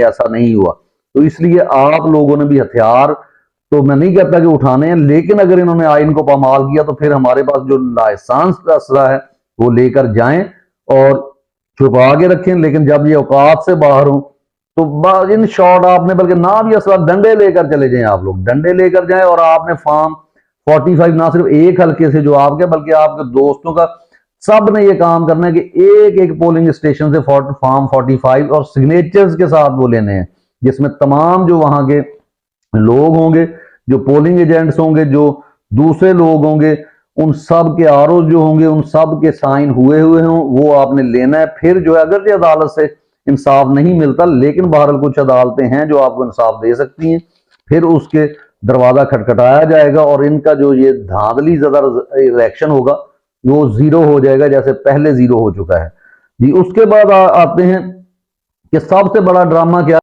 ऐसा नहीं हुआ। तो इसलिए आप लोगों ने भी हथियार, तो मैं नहीं कहता कि उठाने हैं, लेकिन अगर इन्होंने आइन को पामाल किया तो फिर हमारे पास जो लाइसेंस असला है वो लेकर जाएं और छुपा के रखें। लेकिन जब ये औकात से बाहर हो तो इन शॉर्ट आपने बल्कि ना भी असला, डंडे लेकर चले जाएं, आप लोग डंडे लेकर जाएं और आपने फार्म 45 ना सिर्फ एक हल्के से जो आपके बल्कि आपके दोस्तों का, सब ने ये काम करना है कि एक एक पोलिंग स्टेशन से फार्म 45 और सिग्नेचर्स के साथ वो लेने हैं, जिसमें तमाम जो वहां के लोग होंगे, जो पोलिंग एजेंट्स होंगे, जो दूसरे लोग होंगे, उन सब के आरओ जो होंगे उन सब के साइन हुए हुए हों, वो आपने लेना है। फिर जो है अगर अदालत से इंसाफ नहीं मिलता, लेकिन बहरहाल कुछ अदालतें हैं जो आपको इंसाफ दे सकती हैं, फिर उसके दरवाजा खटखटाया जाएगा और इनका जो ये धांधली ज्यादा इलेक्शन होगा वो जीरो हो जाएगा, जैसे पहले जीरो हो चुका है जी। उसके बाद आते हैं कि सबसे बड़ा ड्रामा क्या